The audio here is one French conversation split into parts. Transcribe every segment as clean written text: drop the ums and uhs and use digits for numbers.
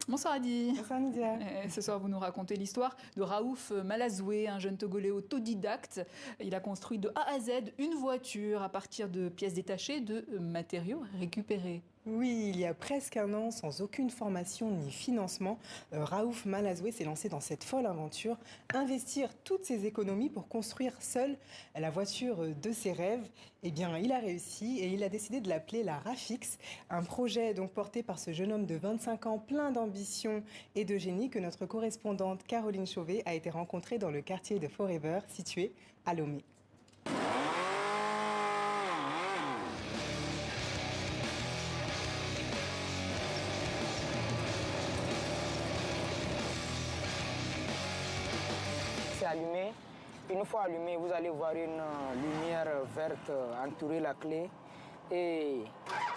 Bonsoir Adi. Bonsoir Nidia. Ce soir, vous nous racontez l'histoire de Raouf Malazoué, un jeune Togolais autodidacte. Il a construit de A à Z une voiture à partir de pièces détachées, de matériaux récupérés. Oui, il y a presque un an, sans aucune formation ni financement, Raouf Malazoué s'est lancé dans cette folle aventure, investir toutes ses économies pour construire seul la voiture de ses rêves. Eh bien, il a réussi et il a décidé de l'appeler la Rafix, un projet donc porté par ce jeune homme de 25 ans, plein d'ambition et de génie, que notre correspondante Caroline Chauvet a été rencontrée dans le quartier de Forever, situé à Lomé. C'est allumé. Une fois allumé, vous allez voir une lumière verte entourer la clé. Et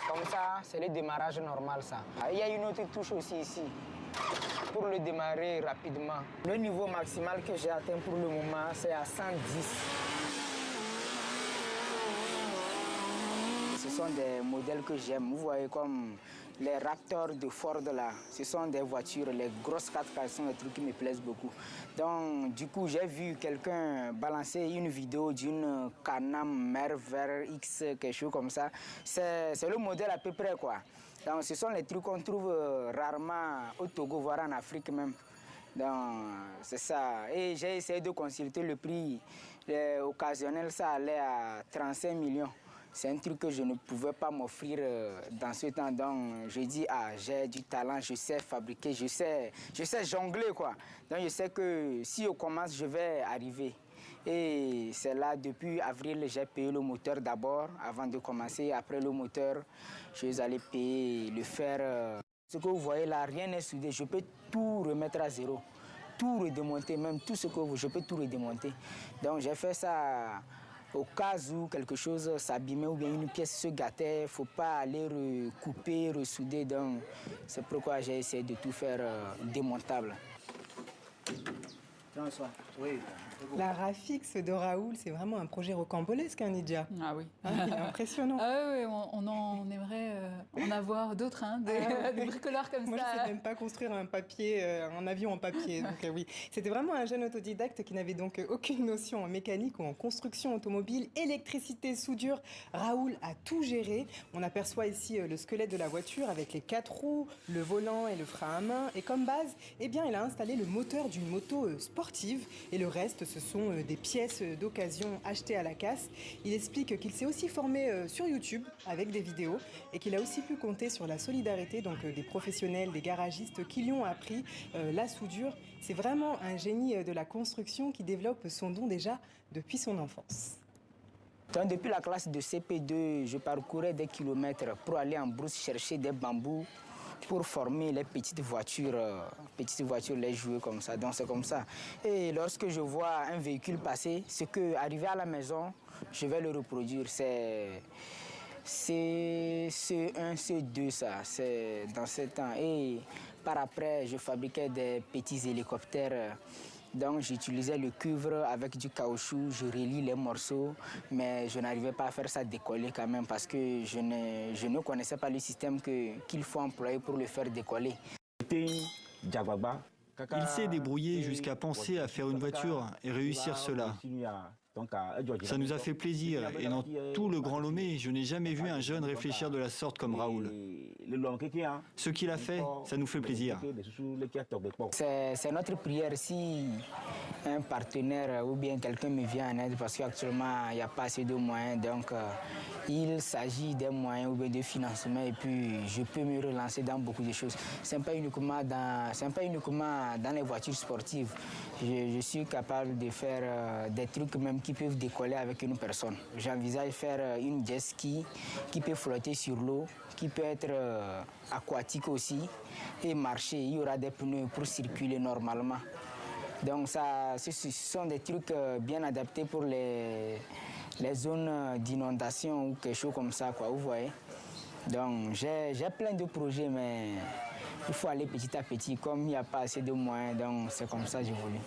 comme ça, c'est le démarrage normal, ça. Il y a une autre touche aussi ici, pour le démarrer rapidement. Le niveau maximal que j'ai atteint pour le moment, c'est à 110. Ce sont des modèles que j'aime. Vous voyez comme les Raptors de Ford là. Ce sont des voitures, les grosses 4x4 sont des trucs qui me plaisent beaucoup. Donc du coup, j'ai vu quelqu'un balancer une vidéo d'une Can-Am Merver X, quelque chose comme ça. C'est le modèle à peu près quoi. Donc ce sont les trucs qu'on trouve rarement au Togo, voire en Afrique même. Donc c'est ça. Et j'ai essayé de consulter le prix occasionnel, ça allait à 35 millions. C'est un truc que je ne pouvais pas m'offrir dans ce temps. Donc, je dis, ah, j'ai du talent, je sais fabriquer, je sais jongler, quoi. Donc, je sais que si on commence, je vais arriver. Et c'est là, depuis avril, j'ai payé le moteur d'abord, avant de commencer. Après le moteur, je suis allé payer le fer. Ce que vous voyez là, rien n'est soudé. Je peux tout remettre à zéro. Tout redémonter, même tout ce que je peux tout redémonter. Donc, j'ai fait ça. Au cas où quelque chose s'abîmait ou bien une pièce se gâtait, il ne faut pas aller recouper, ressouder. Donc, c'est pourquoi j'ai essayé de tout faire démontable. Bonsoir. Oui. La Rafix de Raoul, c'est vraiment un projet rocambolesque, hein, Nidia? Ah oui. Il est impressionnant. Ah oui, on aimerait en avoir d'autres, hein, des bricoleurs comme Moi, ça. je ne sais même pas construire un avion en papier. Donc, oui. C'était vraiment un jeune autodidacte qui n'avait donc aucune notion en mécanique ou en construction automobile, électricité, soudure. Raoul a tout géré. On aperçoit ici le squelette de la voiture avec les 4 roues, le volant et le frein à main. Et comme base, eh bien, il a installé le moteur d'une moto sportive. Et le reste, ce sont des pièces d'occasion achetées à la casse. Il explique qu'il s'est aussi formé sur YouTube avec des vidéos et qu'il a aussi pu compter sur la solidarité donc, des professionnels, des garagistes qui lui ont appris la soudure. C'est vraiment un génie de la construction qui développe son don déjà depuis son enfance. Donc, depuis la classe de CP2, je parcourais des kilomètres pour aller en brousse chercher des bambous pour former les petites voitures, les jouer comme ça. Donc c'est comme ça. Et lorsque je vois un véhicule passer, c'est que arrivé à la maison, je vais le reproduire. C'est C1, C2 ça, c'est dans ce temps. Et par après, je fabriquais des petits hélicoptères. Donc j'utilisais le cuivre avec du caoutchouc, je relie les morceaux, mais je n'arrivais pas à faire ça décoller quand même parce que je ne connaissais pas le système qu'il faut employer pour le faire décoller. Il s'est débrouillé jusqu'à penser à faire une voiture et réussir cela. Ça nous a fait plaisir et dans tout le Grand Lomé, je n'ai jamais vu un jeune réfléchir de la sorte comme Raoul. Ce qu'il a fait, ça nous fait plaisir. C'est notre prière si un partenaire ou bien quelqu'un me vient en aide parce qu'actuellement il n'y a pas assez de moyens. Donc il s'agit des moyens ou bien de financement et puis je peux me relancer dans beaucoup de choses. Ce n'est pas uniquement dans les voitures sportives. Je suis capable de faire des trucs même qui peuvent décoller avec une personne. J'envisage de faire une jet ski qui peut flotter sur l'eau, qui peut être aquatique aussi et marcher. Il y aura des pneus pour circuler normalement. Donc ça, ce sont des trucs bien adaptés pour les zones d'inondation ou quelque chose comme ça, quoi, vous voyez. Donc j'ai plein de projets, mais il faut aller petit à petit. Comme il n'y a pas assez de moyens, donc c'est comme ça que j'évolue.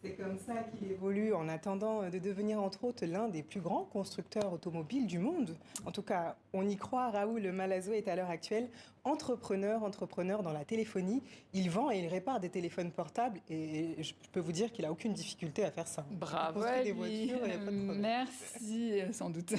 C'est comme ça qu'il évolue en attendant de devenir entre autres l'un des plus grands constructeurs automobiles du monde. En tout cas, on y croit. Raoul Malazoué est à l'heure actuelle entrepreneur dans la téléphonie. Il vend et il répare des téléphones portables et je peux vous dire qu'il n'a aucune difficulté à faire ça. Bravo Il construit à des lui. voitures, il n'y a pas de problème. Merci, sans doute.